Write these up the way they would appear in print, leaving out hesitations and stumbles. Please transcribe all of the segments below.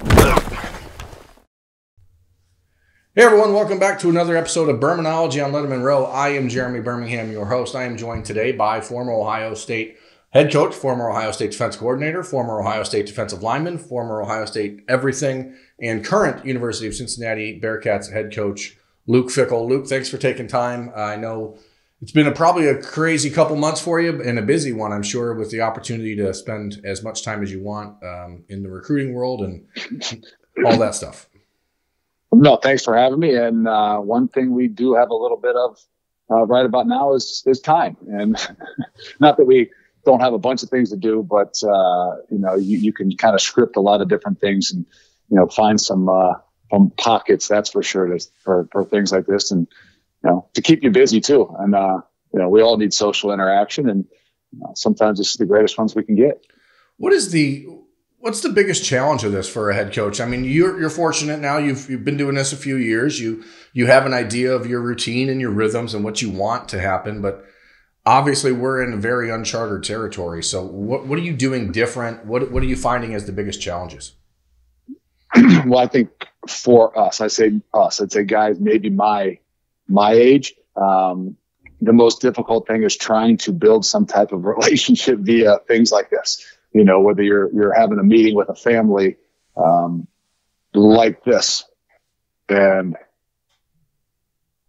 Hey everyone, welcome back to another episode of Birminology on Lettermen Row. I am Jeremy Birmingham, your host. I am joined today by former Ohio State head coach, former Ohio State defense coordinator, former Ohio State defensive lineman, former Ohio State everything, and current University of Cincinnati Bearcats head coach, Luke Fickell. Luke, thanks for taking time. I know it's been probably a crazy couple months for you and a busy one, I'm sure, with the opportunity to spend as much time as you want in the recruiting world and all that stuff. No, thanks for having me. And one thing we do have a little bit of right about now is time. And not that we don't have a bunch of things to do, but you can kind of script a lot of different things and find some pockets. That's for sure for things like this, and to keep you busy too. And we all need social interaction, and sometimes it's the greatest ones we can get. What's the biggest challenge of this for a head coach? I mean, you're fortunate now. You've been doing this a few years. You have an idea of your routine and your rhythms and what you want to happen. But obviously, we're in a very uncharted territory. So, what are you doing different? What are you finding as the biggest challenges? Well, I think for us, I'd say guys maybe my age. The most difficult thing is trying to build some type of relationship via things like this. Whether you're having a meeting with a family like this, and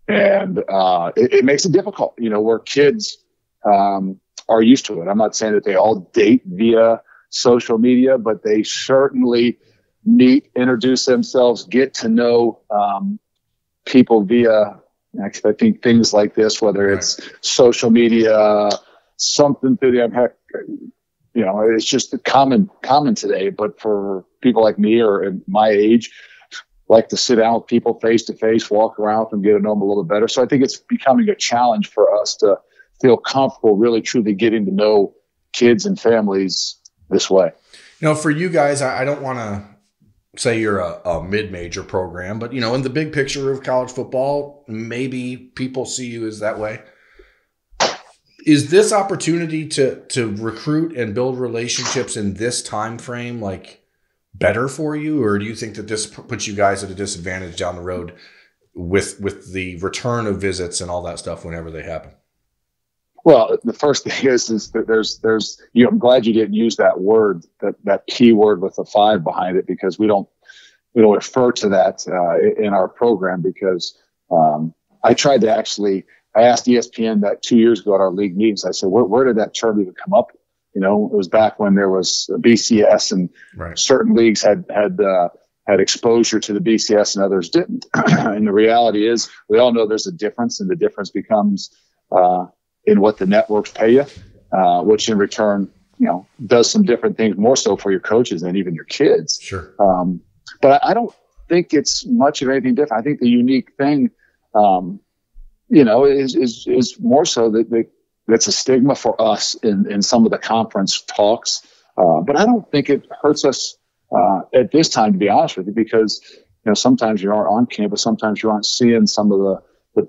it makes it difficult. Where kids are used to it. I'm not saying that they all date via social media, but they certainly meet, introduce themselves, get to know people via. I think things like this, whether it's social media, something through the it's just common today. But for people like me or in my age, like to sit down with people face to face, walk around with them, get to know them a little better. So I think it's becoming a challenge for us to feel comfortable, really truly getting to know kids and families this way. For you guys, I don't want to say you're a mid-major program, but in the big picture of college football, maybe people see you as that way. Is this opportunity to recruit and build relationships in this time frame better for you, or do you think that this puts you guys at a disadvantage down the road with the return of visits and all that stuff whenever they happen? Well, the first thing is that there's I'm glad you didn't use that word, that key word with a 5 behind it, because we don't refer to that in our program, because I asked ESPN that 2 years ago at our league meetings. I said, where did that term even come up? It was back when there was BCS, and certain leagues had exposure to the BCS and others didn't. And the reality is, we all know there's a difference, and the difference becomes in what the networks pay you, which in return, does some different things more so for your coaches and even your kids. Sure. But I don't think it's much of anything different. I think the unique thing, is more so that that's a stigma for us in some of the conference talks. But I don't think it hurts us at this time, to be honest with you, because sometimes you aren't on campus, sometimes you aren't seeing some of the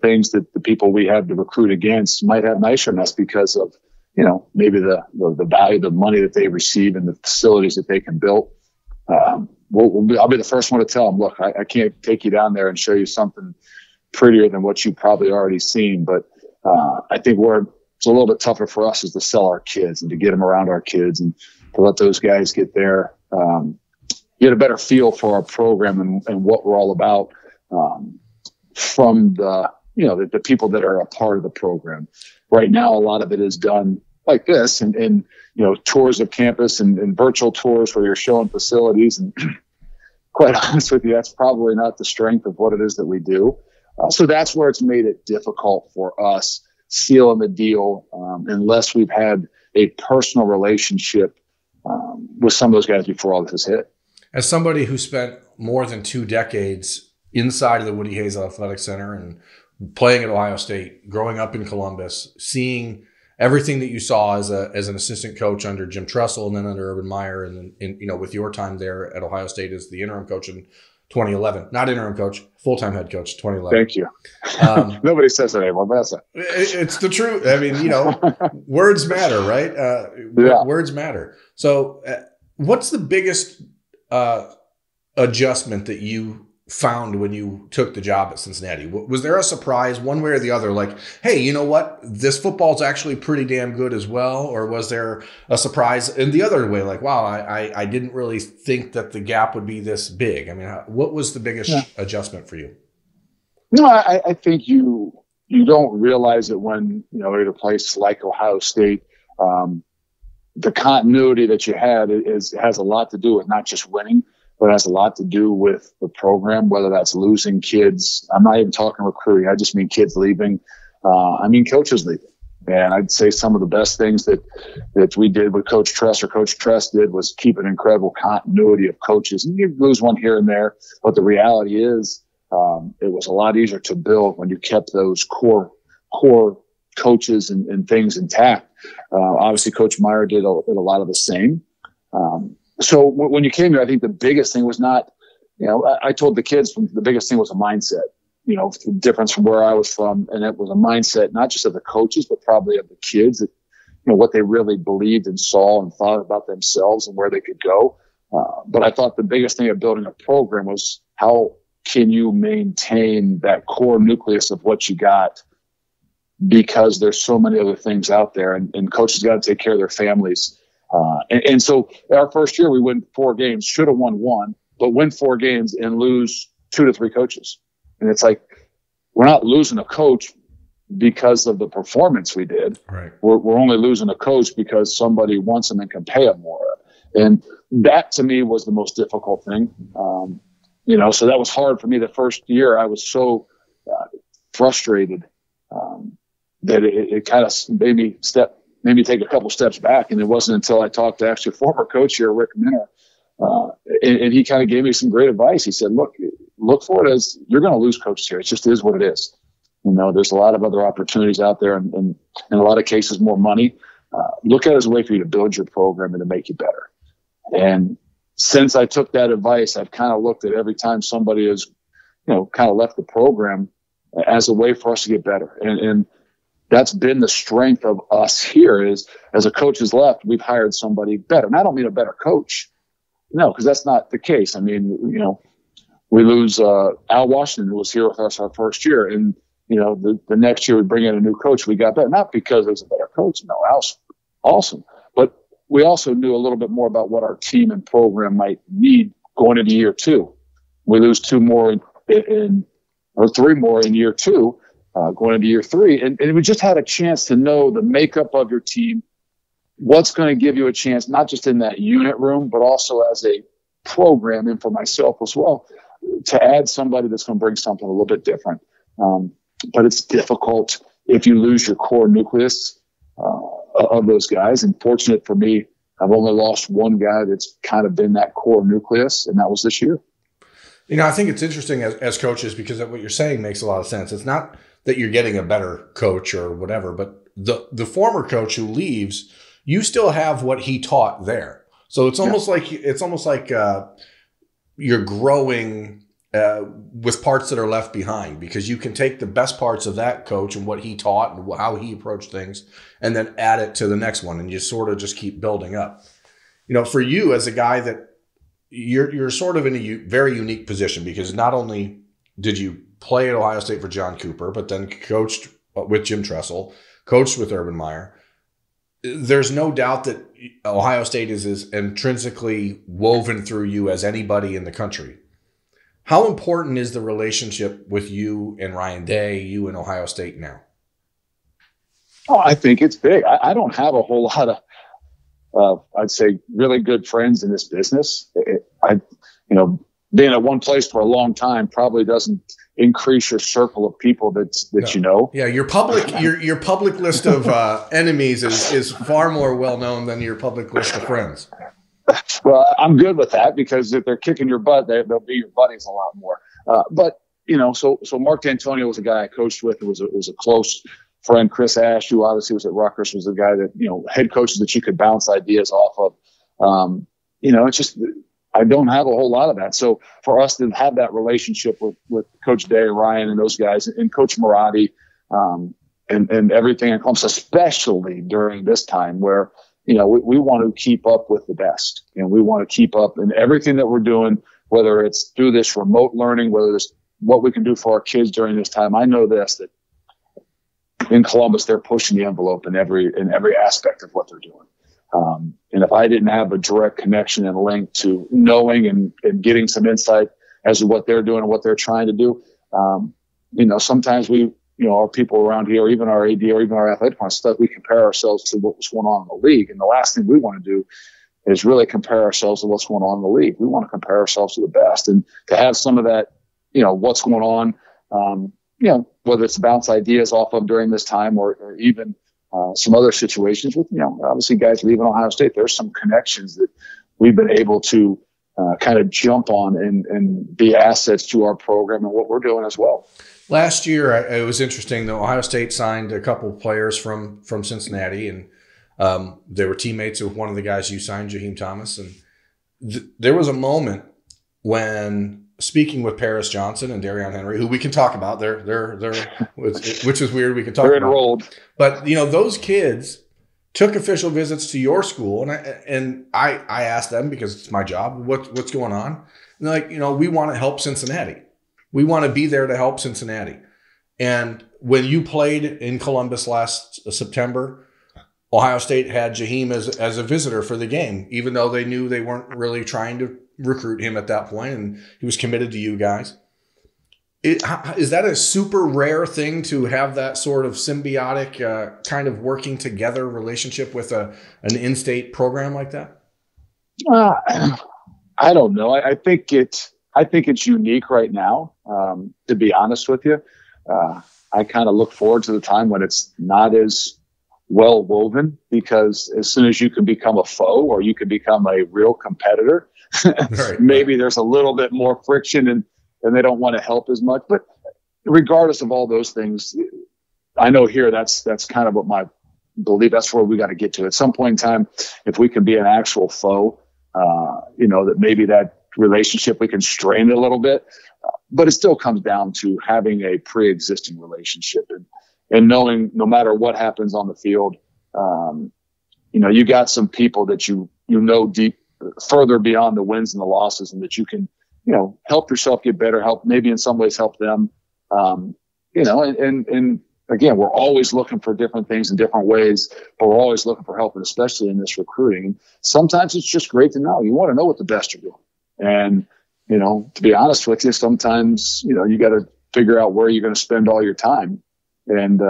things that the people we have to recruit against might have nicer than us because of maybe the value, the money that they receive, and the facilities that they can build. I'll be the first one to tell them, look, I can't take you down there and show you something prettier than what you've probably already seen. But I think it's a little bit tougher for us is to sell our kids and to get them around our kids and to let those guys get a better feel for our program and what we're all about from the people that are a part of the program. Right now, a lot of it is done like this and tours of campus and virtual tours where you're showing facilities. And quite honest with you, that's probably not the strength of what it is that we do. So that's where it's made it difficult for us sealing the deal unless we've had a personal relationship with some of those guys before all this has hit. As somebody who spent more than 2 decades inside of the Woody Hayes Athletic Center and playing at Ohio State, growing up in Columbus, seeing everything that you saw as an assistant coach under Jim Tressel and then under Urban Meyer, and then with your time there at Ohio State as the interim coach in 2011, not interim coach, full-time head coach, 2011. Thank you. Nobody says that anymore, but that's it. It's the truth. I mean, words matter, right? Yeah. Words matter. So what's the biggest adjustment that you found when you took the job at Cincinnati? Was there a surprise one way or the other? Like, hey, you know what? This football's actually pretty damn good as well. Or was there a surprise in the other way? Like, wow, I didn't really think that the gap would be this big. I mean, what was the biggest adjustment for you? No, I think you don't realize it when, at a place like Ohio State, the continuity that you had has a lot to do with not just winning, but it has a lot to do with the program, whether that's losing kids. I'm not even talking recruiting. I just mean kids leaving. I mean coaches leaving. And I'd say some of the best things that we did with Coach Tress or Coach Tress did was keep an incredible continuity of coaches. And you lose one here and there, but the reality is it was a lot easier to build when you kept those core coaches and things intact. Obviously, Coach Meyer did a lot of the same. So when you came here, I think the biggest thing was not, I told the kids the biggest thing was a mindset, the difference from where I was from. And it was a mindset, not just of the coaches, but probably of the kids, that, what they really believed and saw and thought about themselves and where they could go. But I thought the biggest thing of building a program was how can you maintain that core nucleus of what you got, because there's so many other things out there, and coaches got to take care of their families. And so our first year, we win 4 games, should have won 1, but win 4 games and lose 2 to 3 coaches. And it's like, we're not losing a coach because of the performance we did. Right. We're only losing a coach because somebody wants them and can pay them more. And that to me was the most difficult thing. So that was hard for me the first year. I was so frustrated that it kind of made me take a couple steps back. And it wasn't until I talked to actually a former coach here, Rick Minner, and he kind of gave me some great advice. He said, look for it as you're going to lose coaches here. It just is what it is. There's a lot of other opportunities out there, and in a lot of cases, more money. Look at it as a way for you to build your program and to make you better. And since I took that advice, I've kind of looked at every time somebody has, kind of left the program as a way for us to get better. And that's been the strength of us here, is as a coach has left, we've hired somebody better. And I don't mean a better coach. No, because that's not the case. I mean, we lose Al Washington, who was here with us our first year. And, the next year we bring in a new coach. We got better, not because it was a better coach. No, Al's awesome. But we also knew a little bit more about what our team and program might need going into year 2. We lose 2 more or 3 more in year 2. Going into year 3. And we just had a chance to know the makeup of your team, what's going to give you a chance, not just in that unit room, but also as a program, and for myself as well, to add somebody that's going to bring something a little bit different. But it's difficult if you lose your core nucleus of those guys. And fortunate for me, I've only lost 1 guy that's kind of been that core nucleus, and that was this year. I think it's interesting as coaches, because what you're saying makes a lot of sense. It's not that you're getting a better coach or whatever, but the former coach who leaves, you still have what he taught there. So it's almost like you're growing with parts that are left behind, because you can take the best parts of that coach and what he taught and how he approached things, and then add it to the next one, and you sort of just keep building up. For you as a guy that you're sort of in a very unique position, because not only did you play at Ohio State for John Cooper, but then coached with Jim Tressel, coached with Urban Meyer. There's no doubt that Ohio State is as intrinsically woven through you as anybody in the country. How important is the relationship with you and Ryan Day, you and Ohio State now? Oh, I think it's big. I don't have a whole lot of, I'd say, really good friends in this business. Being at one place for a long time probably doesn't increase your circle of people that you know. Yeah, your public list of enemies is far more well known than your public list of friends. Well, I'm good with that, because if they're kicking your butt, they'll be your buddies a lot more. But so Mark D'Antonio was a guy I coached with. It was a close friend. Chris Ash, who obviously was at Rutgers, was a guy that head coaches that you could bounce ideas off of. It's just, I don't have a whole lot of that. So for us to have that relationship with Coach Day, Ryan, and those guys, and Coach Marotti, and everything that comes, especially during this time where, we want to keep up with the best. We want to keep up in everything that we're doing. whether it's through this remote learning, whether it's what we can do for our kids during this time. I know this, that in Columbus, they're pushing the envelope in every aspect of what they're doing. And if I didn't have a direct connection and link to knowing and getting some insight as to what they're doing and what they're trying to do, sometimes our people around here, or even our AD or even our athletic department stuff, we compare ourselves to what's going on in the league. And the last thing we want to do is really compare ourselves to what's going on in the league. We want to compare ourselves to the best, and to have some of that, what's going on, whether it's bounce ideas off of during this time or even some other situations with, obviously guys leaving Ohio State, there's some connections that we've been able to kind of jump on and be assets to our program and what we're doing as well. Last year, it was interesting that Ohio State signed a couple of players from Cincinnati, and they were teammates of one of the guys you signed, Jaheim Thomas. And there was a moment when, speaking with Paris Johnson and Darion Henry, who we can talk about, they're which is weird. We can talk they're about. Enrolled. But those kids took official visits to your school, and I asked them, because it's my job, what's going on? And they're like, we want to help Cincinnati. We want to be there to help Cincinnati. And when you played in Columbus last September, Ohio State had Jaheim as a visitor for the game, even though they knew they weren't really trying to recruit him at that point, and he was committed to you guys. Is that a super rare thing to have that sort of symbiotic kind of working together relationship with an in-state program like that? I don't know. I think it's unique right now, to be honest with you. I kind of look forward to the time when it's not as well woven, because as soon as you can become a foe or you can become a real competitor, right, maybe there's a little bit more friction and they don't want to help as much. But regardless of all those things, I know here that's kind of what my belief, that's where we got to get to. At some point in time, if we can be an actual foe, that maybe that relationship we can strain it a little bit. But it still comes down to having a pre-existing relationship and knowing no matter what happens on the field, you got some people that you know deep, further beyond the wins and the losses, and that you can, help yourself get better, help, maybe in some ways help them, and again, we're always looking for different things in different ways, but we're always looking for help, and especially in this recruiting. And sometimes it's just great to know. You want to know what the best are doing. And, to be honest with you, sometimes, you got to figure out where you're going to spend all your time. And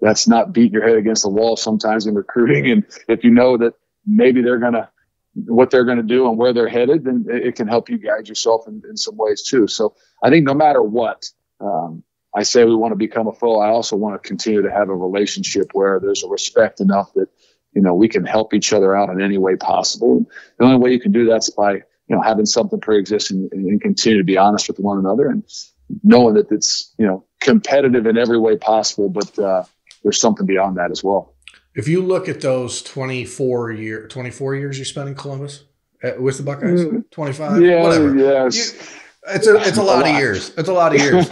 that's not beating your head against the wall sometimes in recruiting. And if you know that maybe what they're going to do and where they're headed, then it can help you guide yourself in some ways too. So I think no matter what, I say we want to become a foe, I also want to continue to have a relationship where there's a respect enough that, we can help each other out in any way possible. And the only way you can do that's by, having something pre-existing and continue to be honest with one another and knowing that it's, competitive in every way possible, but there's something beyond that as well. If you look at those 24 years you spent in Columbus with the Buckeyes, 25, whatever. Yes. It's a lot of years. It's a lot of years.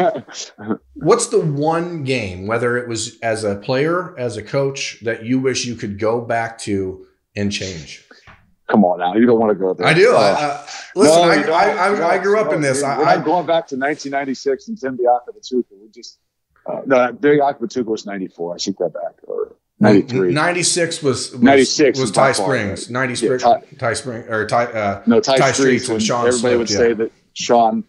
What's the one game, whether it was as a player, as a coach, that you wish you could go back to and change? Come on now, you don't want to go there. I do. Listen, I grew up in this. I'm going back to 1996 and Tim Biakabatuka. We just Biakabatuka was 94. I take that back. Or 93. 96 was 96 was Ty Springs. 96 Ty Springs or Ty Streets and Sean. Everybody would say that Sean,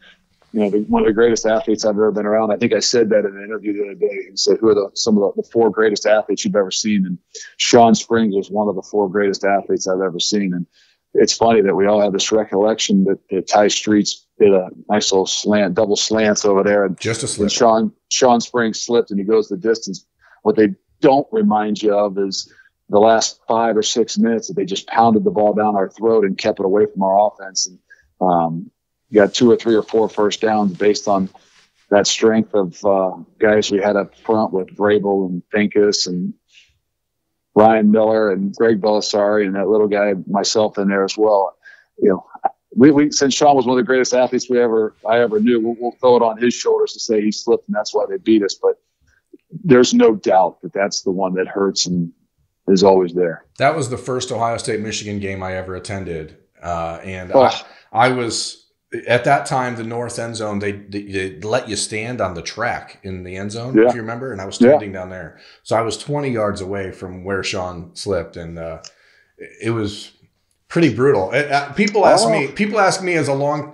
one of the greatest athletes I've ever been around. I think I said that in an interview the other day. He said, who are some of the four greatest athletes you've ever seen? And Sean Springs was one of the four greatest athletes I've ever seen. And it's funny that we all have this recollection that Ty Streets did a nice little double slants over there. And just a slip. And Sean Springs slipped and he goes the distance. What they don't remind you of is the last 5 or 6 minutes that they just pounded the ball down our throat and kept it away from our offense. And, you got 2 or 3 or 4 first downs based on that strength of guys we had up front with Vrabel and Pincus and Ryan Miller and Greg Belisari and that little guy, myself in there as well. We since Sean was one of the greatest athletes I ever knew, we'll throw it on his shoulders to say he slipped and that's why they beat us. But there's no doubt that that's the one that hurts and is always there. That was the first Ohio State-Michigan game I ever attended. I was at that time, the north end zone, they let you stand on the track in the end zone, Yeah. if you remember, and I was standing down there. So I was 20 yards away from where Sean slipped, and it was pretty brutal. People ask me as a long,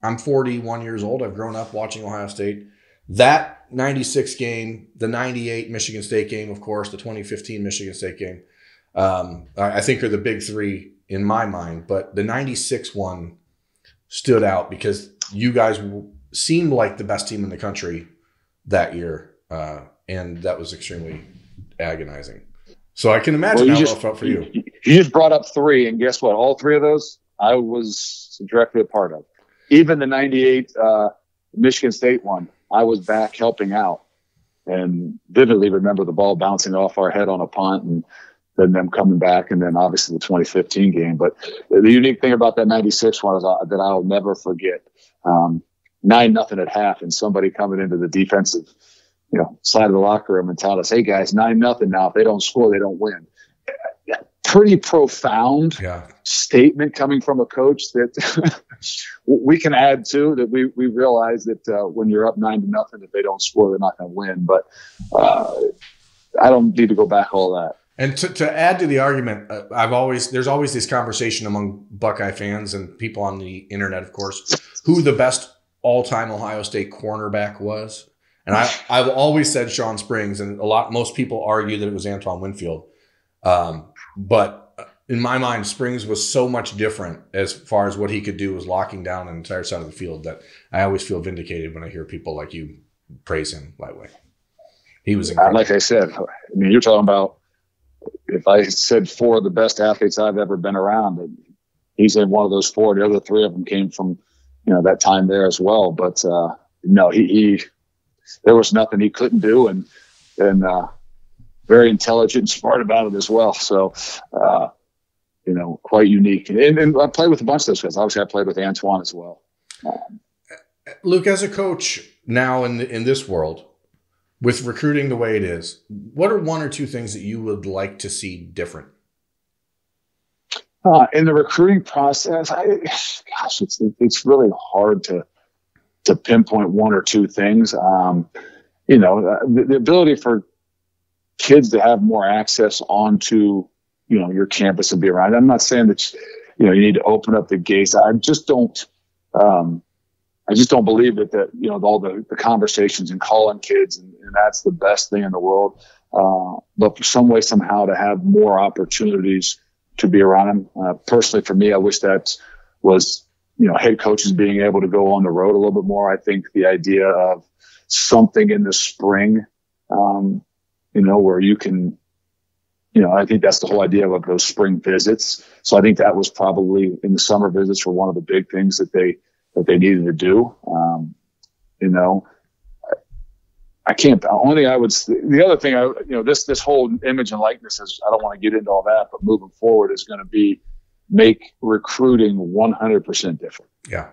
I'm 41 years old. I've grown up watching Ohio State. That 96 game, the 98 Michigan State game, of course, the 2015 Michigan State game, I think are the big three in my mind. But the 96 one stood out because you guys seemed like the best team in the country that year, and that was extremely agonizing. So I can imagine how it felt for you. You just brought up three, and guess what? All three of those I was directly a part of. Even the 98 Michigan State one, I was back helping out, and vividly remember the ball bouncing off our head on a punt, and then them coming back, and then obviously the 2015 game. But the unique thing about that 96 one is that I'll never forget. 9-0 at half, and somebody coming into the defensive, side of the locker room and telling us, "Hey guys, 9-0 now. If they don't score, they don't win." Pretty profound statement coming from a coach that we can add to. That we realize that when you're up 9-0, if they don't score, they're not going to win. But I don't need to go back all that. And to add to the argument, there's always this conversation among Buckeye fans and people on the internet, of course, who the best all-time Ohio State cornerback was. And I've always said Sean Springs, and most people argue that it was Antoine Winfield. But in my mind, Springs was so much different as far as what he could do was locking down an entire side of the field that I always feel vindicated when I hear people like you praise him that way. He was incredible. Like I said, you're talking about, if I said four of the best athletes I've ever been around, he's in one of those four. The other three of them came from, that time there as well. But no, he there was nothing he couldn't do, and very intelligent and smart about it as well. So, quite unique. And I played with a bunch of those guys. Obviously, I played with Antoine as well. Luke, as a coach now in this world, with recruiting the way it is, what are one or two things that you would like to see different? In the recruiting process, it's really hard to pinpoint one or two things. The ability for kids to have more access onto, your campus and be around. I'm not saying that, you need to open up the gates. I just don't believe that all the conversations and calling kids and that's the best thing in the world. But for some way, somehow to have more opportunities to be around them. Personally, for me, I wish that was, head coaches being able to go on the road a little bit more. I think the idea of something in the spring, where you can, I think that's the whole idea of those spring visits. So I think that was probably in the summer visits were one of the big things that they needed to do. I can't, the only thing I would, the other thing this whole image and likeness is, I don't want to get into all that, but moving forward is going to be make recruiting 100% different. Yeah.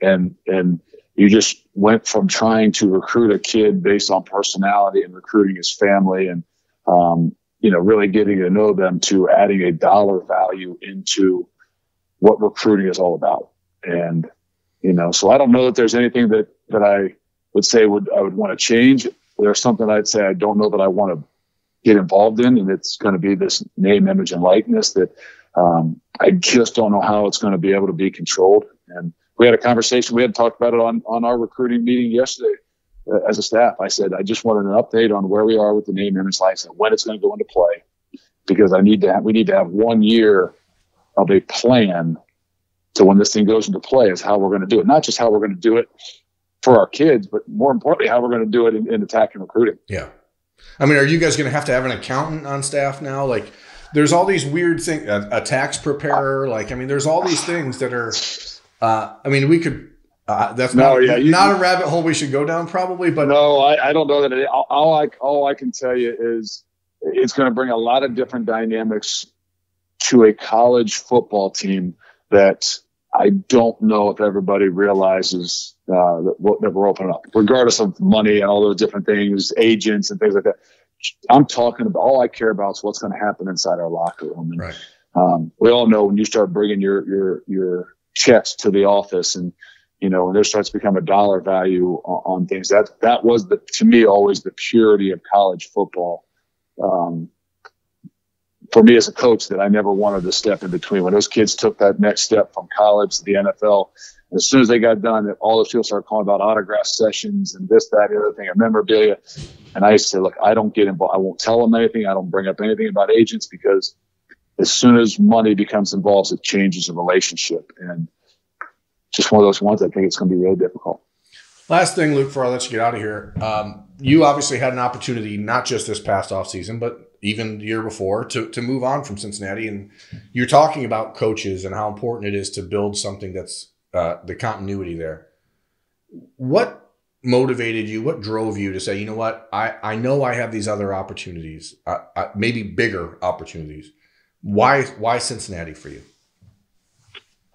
And you just went from trying to recruit a kid based on personality and recruiting his family and, really getting to know them to adding a dollar value into what recruiting is all about. And, so I don't know that there's anything that I would say I would want to change. There's something I'd say I don't know that I want to get involved in, and it's going to be this name, image, and likeness that I just don't know how it's going to be able to be controlled. And we had a conversation. We had talked about it on our recruiting meeting yesterday as a staff. I said, I just wanted an update on where we are with the name, image, likeness, and when it's going to go into play, because we need to have 1 year of a plan to when this thing goes into play is how we're going to do it. Not just how we're going to do it for our kids, but more importantly, how we're going to do it in attacking recruiting. Yeah. Are you guys going to have an accountant on staff now? Like, there's all these weird things, a tax preparer. There's all these things that are, we could, that's not a rabbit hole we should go down probably, but no, I don't know that all I can tell you is it's going to bring a lot of different dynamics to a college football team that I don't know if everybody realizes that we're opening up, regardless of money and all those different things, agents and things like that. I'm talking about, all I care about is what's going to happen inside our locker room. And, right. We all know when you start bringing your checks to the office, and when there starts to become a dollar value on things. That was to me always the purity of college football. For me as a coach, that I never wanted to step in between. When those kids took that next step from college to the NFL, as soon as they got done, all those people started calling about autograph sessions and this, that, the other thing, and memorabilia. And I used to say, look, I don't get involved. I won't tell them anything. I don't bring up anything about agents, because as soon as money becomes involved, it changes the relationship. And just one of those ones I think it's going to be really difficult. Last thing, Luke, before I let you get out of here, you obviously had an opportunity, not just this past offseason, but even the year before, to move on from Cincinnati. And you're talking about coaches and how important it is to build something that's the continuity there. What motivated you? What drove you to say, you know what, I know I have these other opportunities, maybe bigger opportunities. Why Cincinnati for you?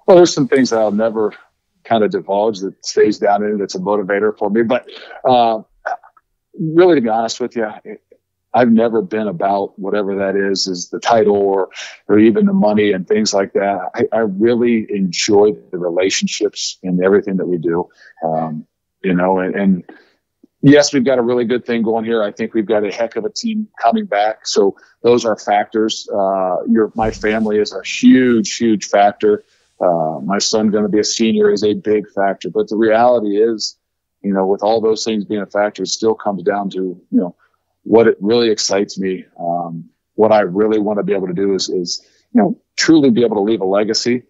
Well, there's some things that I'll never kind of divulge that stays down in it. That's a motivator for me. But really, to be honest with you, I've never been about whatever that is the title or even the money and things like that. I really enjoy the relationships and everything that we do. And yes, we've got a really good thing going here. I think we've got a heck of a team coming back. So those are factors. My family is a huge, huge factor. My son going to be a senior is a big factor. But the reality is, with all those things being a factor, it still comes down to, what it really excites me. What I really want to be able to do is truly be able to leave a legacy.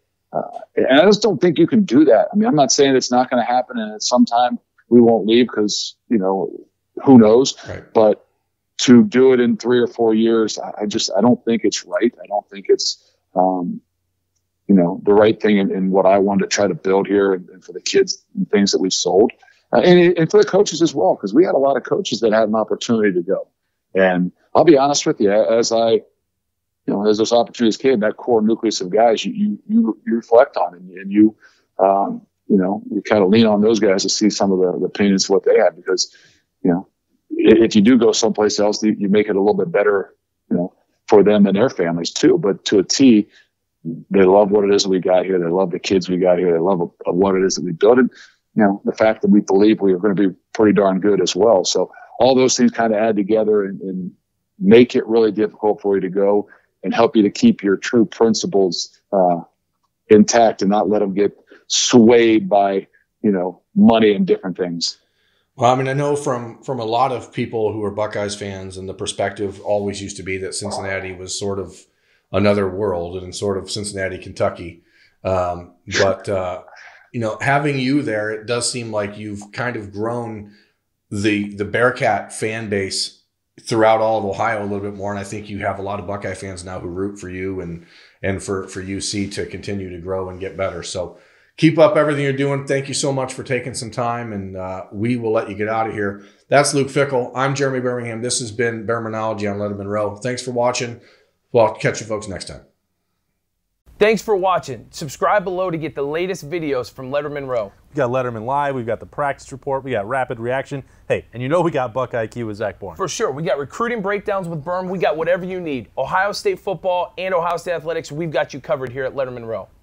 And I just don't think you can do that. I mean, I'm not saying it's not going to happen, and at some time we won't leave because, who knows, right. But to do it in 3 or 4 years, I don't think it's right. I don't think it's, the right thing in what I wanted to try to build here and for the kids and things that we've sold. And for the coaches as well, because we had a lot of coaches that had an opportunity to go. And I'll be honest with you, as those opportunities came, that core nucleus of guys, you reflect on it, and you kind of lean on those guys to see some of the opinions of what they have, because, if you do go someplace else, you make it a little bit better, for them and their families too. But to a T, they love what it is that we got here. They love the kids we got here. They love what it is that we built. And, the fact that we believe we are going to be pretty darn good as well. So all those things kind of add together and make it really difficult for you to go and help you to keep your true principles intact and not let them get swayed by, money and different things. Well, I mean, I know from a lot of people who are Buckeyes fans, and the perspective always used to be that Cincinnati was sort of another world and sort of Cincinnati, Kentucky. Having you there, it does seem like you've kind of grown the Bearcat fan base throughout all of Ohio a little bit more. And I think you have a lot of Buckeye fans now who root for you and for UC to continue to grow and get better. So keep up everything you're doing. Thank you so much for taking some time, and we will let you get out of here. That's Luke Fickell. I'm Jeremy Birmingham. This has been Birminology on Lettermen Row. Thanks for watching. Well, I'll catch you folks next time. Thanks for watching. Subscribe below to get the latest videos from Lettermen Row. We got Letterman Live, we've got the practice report, we got rapid reaction. Hey, and we got Buckeye IQ with Zach Bourne. For sure. We got recruiting breakdowns with Berm. We got whatever you need. Ohio State football and Ohio State athletics, we've got you covered here at Lettermen Row.